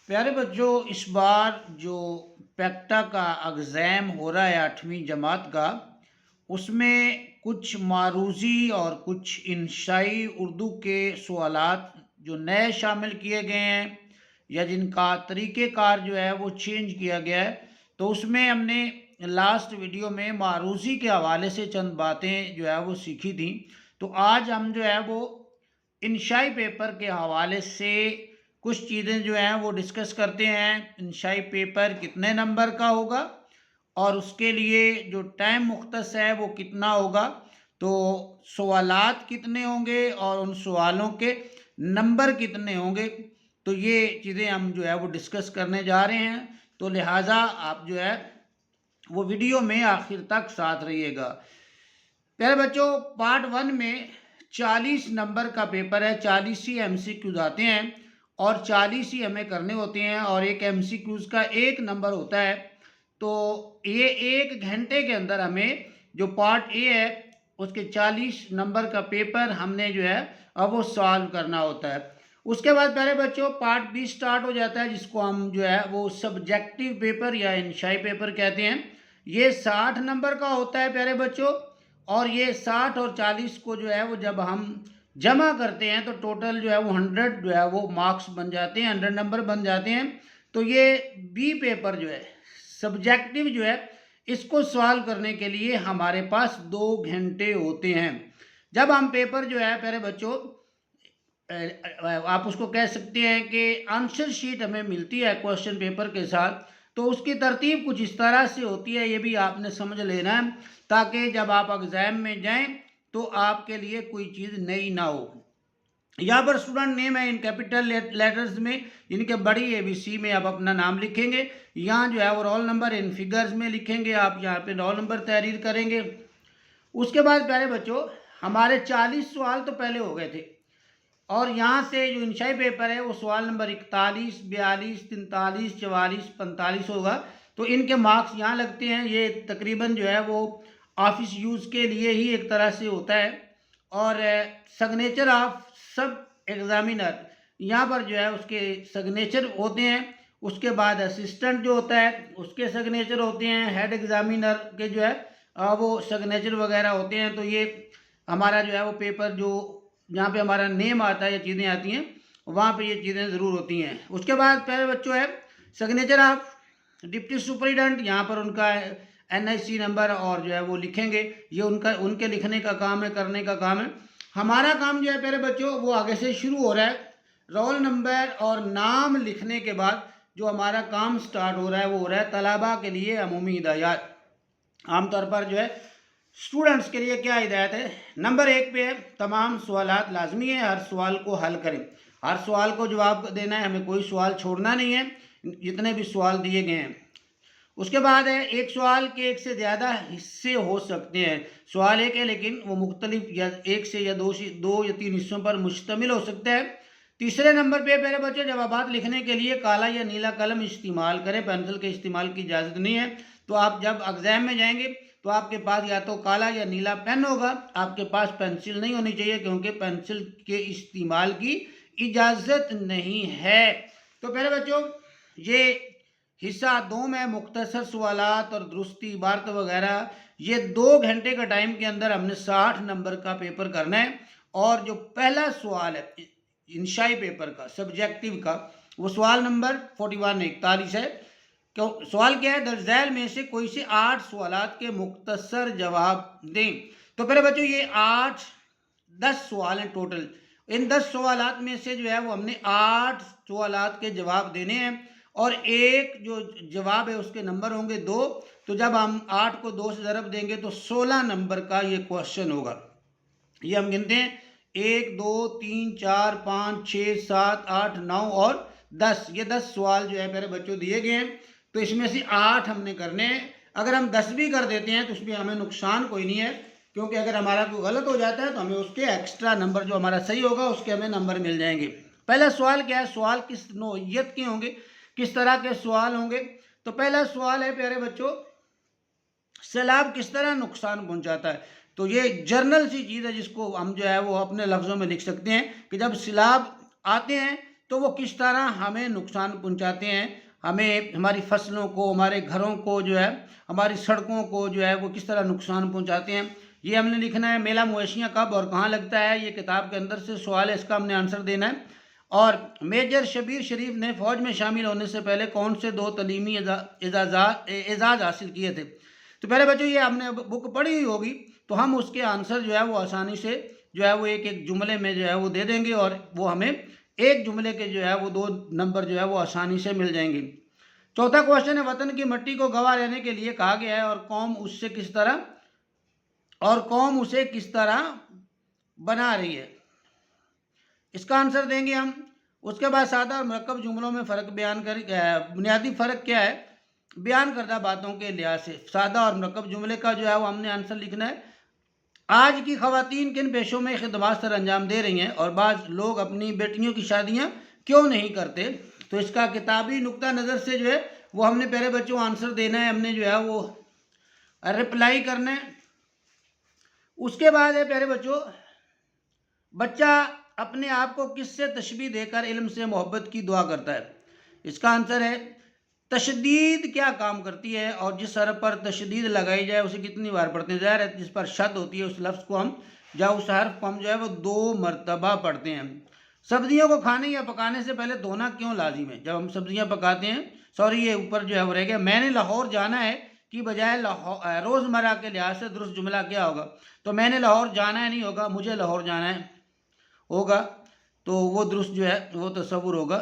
प्यारे बच्चों, इस बार जो पैक्टा का एग्ज़ाम हो रहा है 8वीं जमात का, उसमें कुछ मारूज़ी और कुछ इंशाई उर्दू के सवालात जो नए शामिल किए गए हैं या जिनका तरीक़ेकार जो है वो चेंज किया गया है। तो उसमें हमने लास्ट वीडियो में मारूज़ी के हवाले से चंद बातें जो है वो सीखी थी। तो आज हम जो है वो इंशाई पेपर के हवाले से कुछ चीज़ें जो हैं वो डिस्कस करते हैं। इंशाई पेपर कितने नंबर का होगा और उसके लिए जो टाइम मुख्तस है वो कितना होगा, तो सवालात कितने होंगे और उन सवालों के नंबर कितने होंगे। तो ये चीज़ें हम जो है वो डिस्कस करने जा रहे हैं। तो लिहाजा आप जो है वो वीडियो में आखिर तक साथ रहिएगा। प्यारे बच्चों, पार्ट 1 में 40 नंबर का पेपर है। 40 ही एमसीक्यूज आते हैं और 40 ही हमें करने होते हैं और एक एमसीक्यूज का 1 नंबर होता है। तो ये 1 घंटे के अंदर हमें जो पार्ट ए है उसके 40 नंबर का पेपर हमने जो है अब वो सॉल्व करना होता है। उसके बाद प्यारे बच्चों पार्ट बी स्टार्ट हो जाता है, जिसको हम जो है वो सब्जेक्टिव पेपर या इंशाई पेपर कहते हैं। ये 60 नंबर का होता है प्यारे बच्चों, और ये 60 और 40 को जो है वो जब हम जमा करते हैं तो टोटल जो है वो 100 जो है वो मार्क्स बन जाते हैं, 100 नंबर बन जाते हैं। तो ये बी पेपर जो है सब्जेक्टिव जो है इसको सॉल्व करने के लिए हमारे पास 2 घंटे होते हैं। जब हम पेपर जो है प्यारे बच्चों आप उसको कह सकते हैं कि आंसर शीट हमें मिलती है क्वेश्चन पेपर के साथ, तो उसकी तरतीब कुछ इस तरह से होती है, ये भी आपने समझ लेना है ताकि जब आप एग्ज़ाम में जाएं तो आपके लिए कोई चीज़ नई ना हो। यहाँ पर स्टूडेंट नेम है इन कैपिटल लेटर्स में, इनके बड़ी एबीसी में आप अपना नाम लिखेंगे। यहाँ जो है वो रोल नंबर इन फिगर्स में लिखेंगे, आप यहाँ पे रोल नंबर तहरीर करेंगे। उसके बाद प्यारे बच्चों हमारे 40 सवाल तो पहले हो गए थे और यहाँ से जो इंशाई पेपर है वो सवाल नंबर 41, 42, 43, 44, 45 होगा। तो इनके मार्क्स यहाँ लगते हैं। ये तकरीबन जो है वो ऑफिस यूज़ के लिए ही एक तरह से होता है। और सिग्नेचर ऑफ सब एग्जामिनर, यहाँ पर जो है उसके सिग्नेचर होते हैं। उसके बाद असिस्टेंट जो होता है उसके सिग्नेचर होते हैं। हेड एग्जामिनर के जो है वो सिग्नेचर वगैरह होते हैं। तो ये हमारा जो है वो पेपर जो जहाँ पे हमारा नेम आता है या चीज़ें आती हैं वहाँ पे ये चीज़ें ज़रूर होती हैं। उसके बाद पहले बच्चों है सिग्नेचर ऑफ डिप्टी सुपरिटेंडेंट, यहाँ पर उनका एनआईसी नंबर और जो है वो लिखेंगे। ये उनके लिखने का काम है, करने का काम है। हमारा काम जो है प्यारे बच्चों वो आगे से शुरू हो रहा है। रोल नंबर और नाम लिखने के बाद जो हमारा काम स्टार्ट हो रहा है वो हो रहा है तलबा के लिए अमूमी हिदायत। आमतौर पर जो है स्टूडेंट्स के लिए क्या हिदायत है, नंबर 1 पे है तमाम सवालात लाजमी है, हर सवाल को हल करें, हर सवाल को जवाब देना है, हमें कोई सवाल छोड़ना नहीं है जितने भी सवाल दिए गए हैं। उसके बाद है एक सवाल के एक से ज़्यादा हिस्से हो सकते हैं। सवाल एक है लेकिन वो मुख्तलिफ या एक से या दो या तीन हिस्सों पर मुश्तमिल हो सकता है। तीसरे नंबर पे मेरे बच्चे जवाबात लिखने के लिए काला या नीला कलम इस्तेमाल करें, पेंसिल के इस्तेमाल की इजाज़त नहीं है। तो आप जब एग्ज़ाम में जाएंगे तो आपके पास या तो काला या नीला पेन होगा, आपके पास पेंसिल नहीं होनी चाहिए क्योंकि पेंसिल के इस्तेमाल की इजाज़त नहीं है। तो मेरे बच्चों ये हिस्सा 2 में मुख्तसर सवालात और दुरुस्ती इबारत वगैरह, ये 2 घंटे का टाइम के अंदर हमने 60 नंबर का पेपर करना है। और जो पहला सवाल है इंशाई पेपर का सब्जेक्टिव का, वो सवाल नंबर 41 है। क्यों सवाल क्या है, दर्जैल में से कोई से 8 सवालात के मुख्तसर जवाब दें। तो मेरे बच्चों ये 10 सवाल हैं टोटल। इन 10 सवालात में से जो है वो हमने 8 सवालात के जवाब देने हैं और एक जो जवाब है उसके नंबर होंगे 2। तो जब हम 8 को 2 से ज़रब देंगे तो 16 नंबर का ये क्वेश्चन होगा। ये हम गिनते हैं 1 2 3 4 5 6 7 8 9 और 10। ये 10 सवाल जो है मेरे बच्चों दिए गए हैं। तो इसमें से 8 हमने करने हैं। अगर हम 10 भी कर देते हैं तो उसमें हमें नुकसान कोई नहीं है, क्योंकि अगर हमारा कोई गलत हो जाता है तो हमें उसके एक्स्ट्रा नंबर जो हमारा सही होगा उसके हमें नंबर मिल जाएंगे। पहला सवाल क्या है, सवाल किस नौइयत के होंगे, किस तरह के सवाल होंगे। तो पहला सवाल है प्यारे बच्चों, सैलाब किस तरह नुकसान पहुंचाता है। तो ये जर्नल सी चीज़ है जिसको हम जो है वो अपने लफ्ज़ों में लिख सकते हैं कि जब सैलाब आते हैं तो वो किस तरह हमें नुकसान पहुंचाते हैं, हमें हमारी फसलों को, हमारे घरों को जो है, हमारी सड़कों को जो है वो किस तरह नुकसान पहुंचाते हैं, ये हमने लिखना है। मेला मवेशियाँ कब और कहाँ लगता है, ये किताब के अंदर से सवाल है, इसका हमने आंसर देना है। और मेजर शबीर शरीफ ने फ़ौज में शामिल होने से पहले कौन से 2 तलीमी एजाज़ हासिल किए थे। तो पहले बच्चों ये हमने बुक पढ़ी हुई होगी, तो हम उसके आंसर जो है वो आसानी से जो है वो एक एक जुमले में जो है वो दे देंगे, और वो हमें एक जुमले के जो है वो 2 नंबर जो है वो आसानी से मिल जाएंगे। चौथा क्वेश्चन है, वतन की मिट्टी को गवाह रहने के लिए कहा गया है और कौम उसे किस तरह बना रही है। इसका आंसर देंगे हम। उसके बाद सादा और मरकब जुमलों में फ़र्क बयान कर, बुनियादी फ़र्क क्या है बयान करदा बातों के लिहाज से। सादा और मरकब जुमले का जो है वो हमने आंसर लिखना है। आज की ख़वातीन किन पेशों में खिदमत सर अंजाम दे रही हैं और बाज़ लोग अपनी बेटियों की शादियाँ क्यों नहीं करते। तो इसका किताबी नुक्ता नज़र से जो है वो हमने प्यारे बच्चों आंसर देना है, हमने जो है वो रिप्लाई करना है। उसके बाद है प्यारे बच्चों, बच्चा अपने आप को किससे तशबीह देकर इल्म से मोहब्बत की दुआ करता है। इसका आंसर है तशदीद क्या काम करती है और जिस हरफ पर तशदीद लगाई जाए उसे कितनी बार पढ़ते हैं। ज़ाहिर है जिस पर शद होती है उस लफ्ज़ को हम या उस हर्फ को हम जो है वो 2 मरतबा पढ़ते हैं। सब्जियों को खाने या पकाने से पहले धोना क्यों लाजिम है। जब हम सब्जियां पकाते हैं, सॉरी ये ऊपर जो है वो रह गया, मैंने लाहौर जाना है कि बजाय रोज़मर्रा के लिहाज से दुरुस्त जुमला क्या होगा। तो मैंने लाहौर जाना है नहीं होगा, मुझे लाहौर जाना है होगा, तो वो दुरुस्त जो है वो तस्वुर होगा।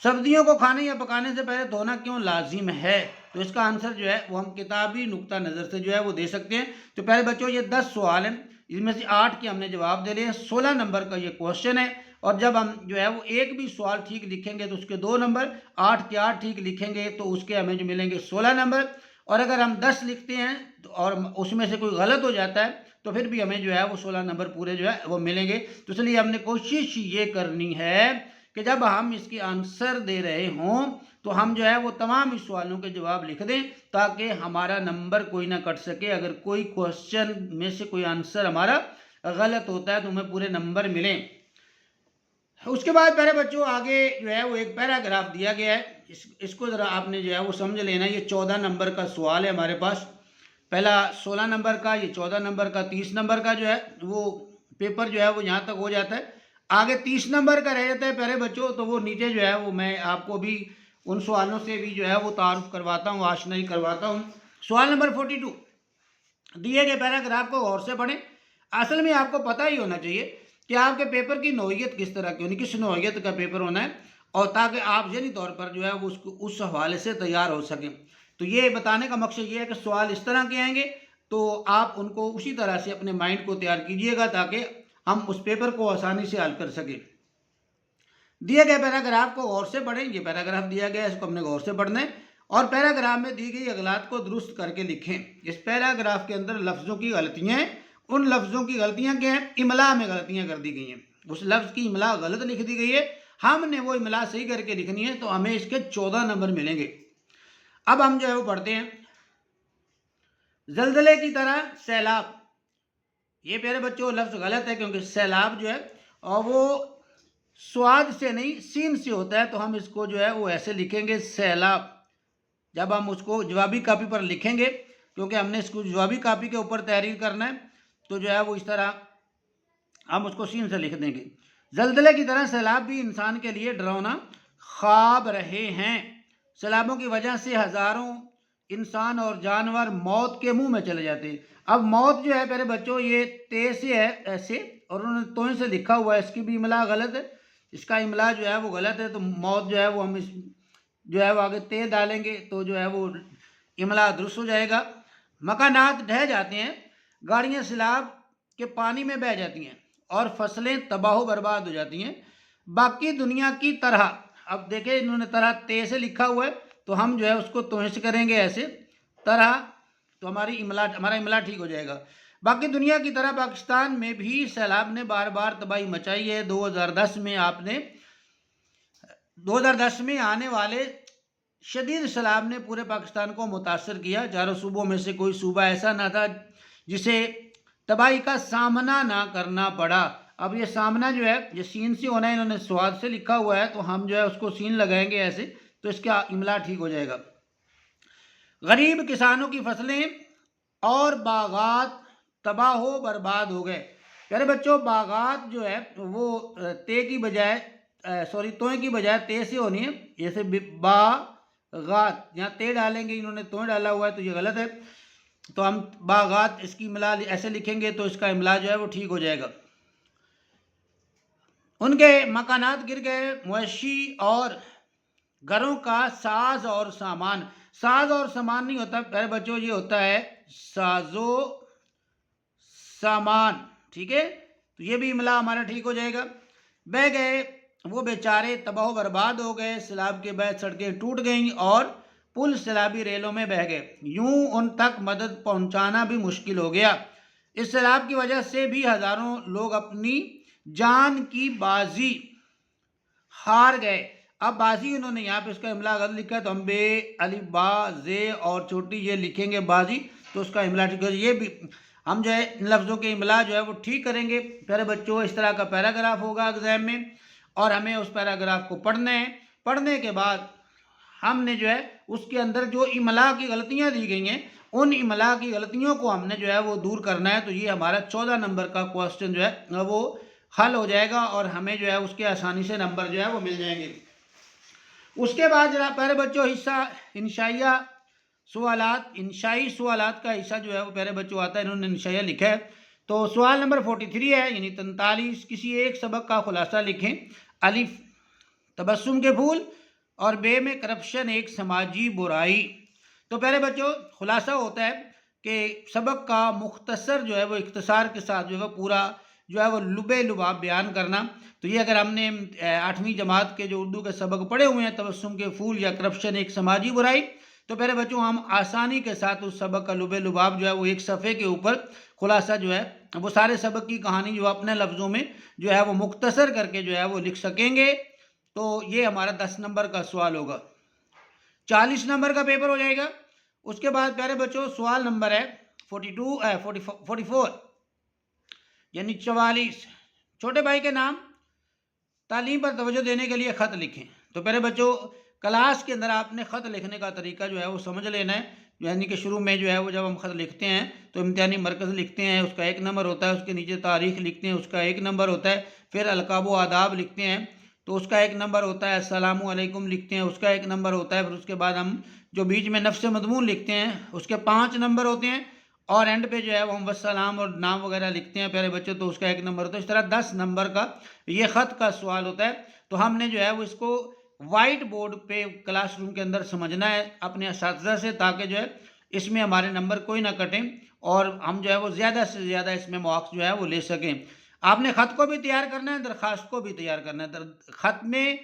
सब्जियों को खाने या पकाने से पहले धोना क्यों लाजिम है। तो इसका आंसर जो है वो हम किताबी नुक्ता नज़र से जो है वो दे सकते हैं। तो पहले बच्चों ये 10 सवाल हैं, इसमें से 8 के हमने जवाब दे लिए। 16 नंबर का ये क्वेश्चन है, और जब हम जो है वो एक भी सवाल ठीक लिखेंगे तो उसके 2 नंबर, 8 के 8 ठीक लिखेंगे तो उसके हमें जो मिलेंगे 16 नंबर। और अगर हम 10 लिखते हैं और उसमें से कोई गलत हो जाता है तो फिर भी हमें जो है वो 16 नंबर पूरे जो है वो मिलेंगे। तो इसलिए हमने कोशिश ये करनी है कि जब हम इसके आंसर दे रहे हों तो हम जो है वो तमाम इस सवालों के जवाब लिख दें, ताकि हमारा नंबर कोई ना कट सके। अगर कोई क्वेश्चन में से कोई आंसर हमारा गलत होता है तो हमें पूरे नंबर मिलें। उसके बाद प्यारे बच्चों आगे जो है वो एक पैराग्राफ दिया गया है, इसको ज़रा आपने जो है वो समझ लेना। ये 14 नंबर का सवाल है हमारे पास, पहला 16 नंबर का, ये 14 नंबर का, 30 नंबर का जो है वो पेपर जो है वो यहाँ तक हो जाता है। आगे 30 नंबर का रह जाता है प्यारे बच्चों, तो वो नीचे जो है वो मैं आपको भी उन सवालों से भी जो है वो तारुफ करवाता हूँ, आशनाई करवाता हूँ। सवाल नंबर 42, दिए गए पैराग्राफ को गौर से पढ़ें। असल में आपको पता ही होना चाहिए कि आपके पेपर की नौइयत किस तरह की होनी, किस नौइयत का पेपर होना है, और ताकि आप ज़हनी तौर पर जो है वो उसको उस हवाले से तैयार हो सकें। तो ये बताने का मकसद ये है कि सवाल इस तरह के आएंगे तो आप उनको उसी तरह से अपने माइंड को तैयार कीजिएगा ताकि हम उस पेपर को आसानी से हल कर सकें। दिए गए पैराग्राफ को गौर से पढ़ें। ये पैराग्राफ दिया गया है, इसको हमने गौर से पढ़ना है और पैराग्राफ में दी गई अगलात को दुरुस्त करके लिखें। इस पैराग्राफ के अंदर लफ्ज़ों की गलतियाँ हैं। उन लफ्ज़ों की गलतियाँ क्या हैं, इमला में गलतियाँ कर दी गई हैं। उस लफ्ज़ की इमला गलत लिख दी गई है, हमने वो इमला सही करके लिखनी है, तो हमें इसके 14 नंबर मिलेंगे। अब हम जो है वो पढ़ते हैं। जलजले की तरह सैलाब, ये प्यारे बच्चों लफ्ज़ गलत है क्योंकि सैलाब जो है और वो स्वाद से नहीं सीन से होता है, तो हम इसको जो है वो ऐसे लिखेंगे सैलाब। जब हम उसको जवाबी कापी पर लिखेंगे, क्योंकि हमने इसको जवाबी कापी के ऊपर तहरीर करना है, तो जो है वो इस तरह हम उसको सीन से लिख देंगे। जलजले की तरह सैलाब भी इंसान के लिए डरावना ख्वाब रहे हैं। सैलाबों की वजह से हज़ारों इंसान और जानवर मौत के मुंह में चले जाते हैं। अब मौत जो है मेरे बच्चों ये ते से है ऐसे, और उन्होंने तोय से लिखा हुआ है, इसकी भी इमला गलत है, इसका इमला जो है वो गलत है। तो मौत जो है वो हम इस जो है वो आगे ते डालेंगे तो जो है वो इमला दुरुस्त हो जाएगा। मकानात ढह जाते हैं, गाड़ियाँ सैलाब के पानी में बह जाती हैं और फसलें तबाह बर्बाद हो जाती हैं। बाकी दुनिया की तरह, अब देखें इन्होंने तरह ते से लिखा हुआ है, तो हम जो है उसको तोय से करेंगे ऐसे तरह, तो हमारा इमला ठीक हो जाएगा। बाकी दुनिया की तरह पाकिस्तान में भी सैलाब ने बार बार तबाही मचाई है। 2010 में आने वाले शदीद सैलाब ने पूरे पाकिस्तान को मुतासर किया। चारों सूबों में से कोई सूबा ऐसा ना था जिसे तबाही का सामना ना करना पड़ा। अब ये सामना जो है ये सीन से होना है, इन्होंने स्वाद से लिखा हुआ है, तो हम जो है उसको सीन लगाएंगे ऐसे, तो इसका इमला ठीक हो जाएगा। गरीब किसानों की फसलें और बागात तबाह हो बर्बाद हो गए। प्यारे बच्चों, बागात जो है वो ते की बजाय सॉरी तोय की बजाय ते से होनी है, जैसे बागात, यहाँ ते डालेंगे, इन्होंने तोय डाला हुआ है तो ये गलत है, तो हम बागात इसकी इमला ऐसे लिखेंगे तो इसका इमला जो है वो ठीक हो जाएगा। उनके मकानात गिर गए, मवेशी और घरों का साज और सामान, साज और सामान नहीं होता प्यारे बच्चों, ये होता है साजो सामान, ठीक है, तो ये भी इमला हमारा ठीक हो जाएगा। बह गए वो बेचारे तबाह बर्बाद हो गए, सैलाब के बाद सड़कें टूट गईं और पुल सैलाबी रेलों में बह गए, यूं उन तक मदद पहुंचाना भी मुश्किल हो गया। इस सैलाब की वजह से भी हजारों लोग अपनी जान की बाजी हार गए। अब बाजी उन्होंने यहाँ पे उसका इमला गलत लिखा है, तो हम बे अलिफ बा जे और छोटी ये लिखेंगे बाजी, तो उसका इमला ठीक है। ये भी हम जो है इन लफ्ज़ों के इमला जो है वो ठीक करेंगे। प्यारे बच्चों, इस तरह का पैराग्राफ होगा एग्जाम में और हमें उस पैराग्राफ को पढ़ना है। पढ़ने के बाद हमने जो है उसके अंदर जो इमला की गलतियाँ दी गई हैं उन इमला की गलतियों को हमने जो है वो दूर करना है, तो ये हमारा 14 नंबर का क्वेश्चन जो है वो हल हो जाएगा और हमें जो है उसके आसानी से नंबर जो है वो मिल जाएंगे। उसके बाद जरा प्यारे बच्चों हिस्सा इंशाइया सवालात, इंशाई सवालात का हिस्सा जो है वो प्यारे बच्चों आता है, इन्होंने इंशाइया लिखा है। तो सवाल नंबर 43 है यानी 43, किसी एक सबक का खुलासा लिखें। अलिफ तबस्सुम के फूल और बे में करप्शन एक समाजी बुराई। तो प्यारे बच्चों खुलासा होता है कि सबक का मुख्तसर जो है वो इख्तिसार के साथ जो है वो पूरा जो है वो लुबे लुबाब बयान करना। तो ये अगर हमने 8वीं जमात के जो उर्दू के सबक पढ़े हुए हैं तबस्सुम के फूल या करप्शन एक समाजी बुराई, तो प्यारे बच्चों हम आसानी के साथ उस सबक का लुबे लुबाब जो है वो एक सफ़े के ऊपर खुलासा जो है वो सारे सबक की कहानी जो अपने लफ्ज़ों में जो है वो मुख्तसर करके जो है वो लिख सकेंगे। तो ये हमारा 10 नंबर का सवाल होगा, 40 नंबर का पेपर हो जाएगा। उसके बाद प्यारे बच्चों सवाल नंबर है 44 यानी 44, छोटे भाई के नाम तालीम पर तवज्जो देने के लिए ख़त लिखें। तो प्यारे बच्चों क्लास के अंदर आपने ख़त लिखने का तरीका जो है वो समझ लेना है, यानी कि शुरू में जो है वो जब हम ख़त लिखते हैं तो इम्तिहानी मरकज़ लिखते हैं, उसका 1 नंबर होता है, उसके नीचे तारीख़ लिखते हैं, उसका 1 नंबर होता है, फिर अलकाब व आदाब लिखते हैं तो उसका 1 नंबर होता है, अस्सलामु अलैकुम लिखते हैं, उसका 1 नंबर होता है, फिर उसके बाद हम जो बीच में नफ्स मज़मून लिखते हैं उसके 5 नंबर होते हैं और एंड पे जो है वो हम वस्सलाम और नाम वगैरह लिखते हैं प्यारे बच्चों, तो उसका 1 नंबर होता है। इस तरह 10 नंबर का ये ख़त का सवाल होता है। तो हमने जो है वो इसको वाइट बोर्ड पे क्लासरूम के अंदर समझना है अपने असातिज़ा से, ताकि जो है इसमें हमारे नंबर कोई ना कटें और हम जो है वो ज़्यादा से ज़्यादा इसमें मार्क्स जो है वो ले सकें। आपने ख़त को भी तैयार करना है, दरख्वास्त को भी तैयार करना है। ख़त में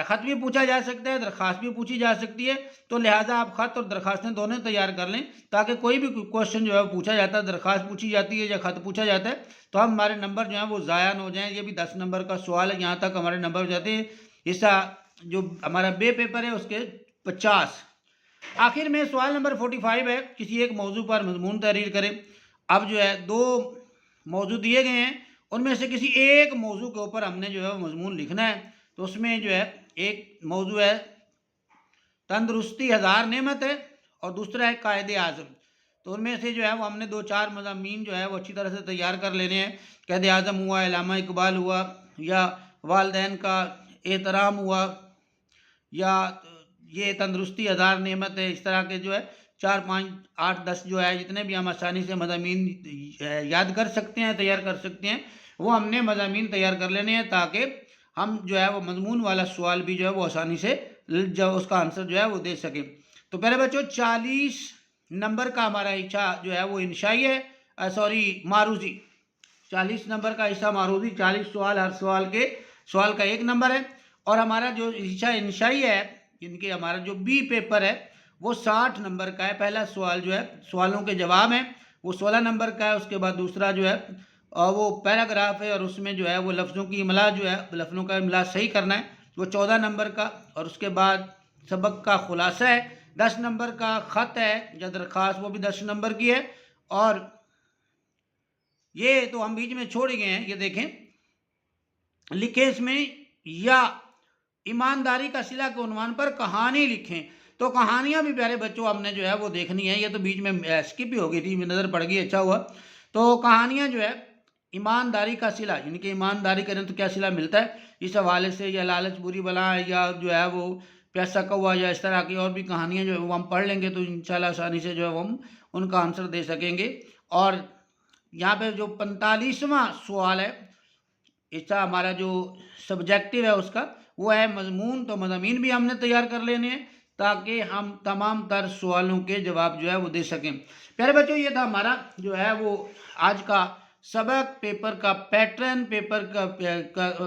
ख़त भी पूछा जा सकता है, दरख्वास्त भी पूछी जा सकती है, तो लिहाजा आप ख़त और दरख्वास्तें दोनों तैयार कर लें ताकि कोई भी क्वेश्चन जो है वो पूछा जाता है, दरख्वास्त पूछी जाती है या ख़त पूछा जाता है तो हम हमारे नंबर जो हैं वो ज़ाया न हो जाएँ। ये भी 10 नंबर का सवाल है, यहाँ तक हमारे नंबर हो जाते हैं। हिस्सा जो हमारा बे पेपर है उसके 50। आखिर में सवाल नंबर 45 है, किसी एक मौजू पर मजमून तहरीर करें। अब जो है 2 मौजू दिए गए हैं, उनमें से किसी एक मौजू के ऊपर हमने जो है मजमून लिखना है। तो उसमें जो है एक मौजू है तंदुरुस्ती हज़ार नेमत है और दूसरा है कायदे आज़म। तो उनमें से जो है वो हमने 2-4 मज़ामीन जो है वो अच्छी तरह से तैयार कर लेने हैं। कायदे आज़म हुआ, इल्लामा इकबाल हुआ, या वालिदैन का एहतराम हुआ, या ये तंदुरुस्ती हज़ार नेमत है। इस तरह के जो है 4, 5, 8, 10 जो है जितने भी हम आसानी से मज़ामीन याद कर सकते हैं, तैयार कर सकते हैं, वो हमने मज़ामीन तैयार कर लेने हैं ताकि हम जो है वो मजमून वाला सवाल भी जो है वो आसानी से जो उसका आंसर जो है वो दे सकें। तो पहले बच्चों 40 नंबर का हमारा हिस्सा जो है वो इंशाई है, मारूजी। 40 नंबर का हिस्सा मारूजी, 40 सवाल, हर सवाल का 1 नंबर है। और हमारा जो हिस्सा इंशाई है इनके हमारा जो बी पेपर है वो 60 नंबर का है। पहला सवाल जो है सवालों के जवाब हैं वो 16 नंबर का है। उसके बाद दूसरा जो है वो पैराग्राफ है और उसमें जो है वो लफ्ज़ों की इमला जो है लफ्ज़ों का इमला सही करना है, वो 14 नंबर का। और उसके बाद सबक का खुलासा है 10 नंबर का, ख़त है या दरख्वास्त वो भी 10 नंबर की है। और ये तो हम बीच में छोड़ गए हैं, ये देखें लिखें इसमें, या ईमानदारी का सिला के उन्वान पर कहानी लिखें। तो कहानियाँ भी प्यारे बच्चों हमने जो है वो देखनी है। ये तो बीच में स्किप ही हो गई थी, नज़र पड़ गई, अच्छा हुआ। तो कहानियाँ जो है ईमानदारी का सिला, यानी कि ईमानदारी करें तो क्या सिला मिलता है, इस हवाले से, या लालच बुरी बला, या जो है वो प्यासा कौवा, या इस तरह की और भी कहानियाँ जो है वो हम पढ़ लेंगे तो इंशाल्लाह आसानी से जो है वो हम उनका आंसर दे सकेंगे। और यहाँ पे जो 45वां सवाल है, इसका हमारा जो सब्जेक्टिव है उसका वो है मजमून। तो मज़ामीन भी हमने तैयार कर लेने हैं ताकि हम तमाम तर सवालों के जवाब जो है वो दे सकें। प्यारे बच्चों, ये था हमारा जो है वो आज का सबक। पेपर का पैटर्न, पेपर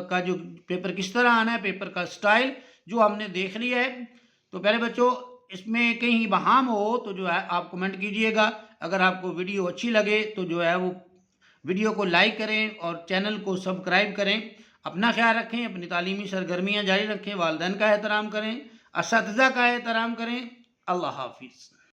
का जो पेपर किस तरह आना है, पेपर का स्टाइल जो हमने देख लिया है। तो प्यारे बच्चों, इसमें कहीं बहाम हो तो जो है आप कमेंट कीजिएगा। अगर आपको वीडियो अच्छी लगे तो जो है वो वीडियो को लाइक करें और चैनल को सब्सक्राइब करें। अपना ख्याल रखें, अपनी तालीमी सरगर्मियाँ जारी रखें, वालिदैन का एहतराम करें, असातिज़ा का एहतराम करें। अल्लाह हाफिज़।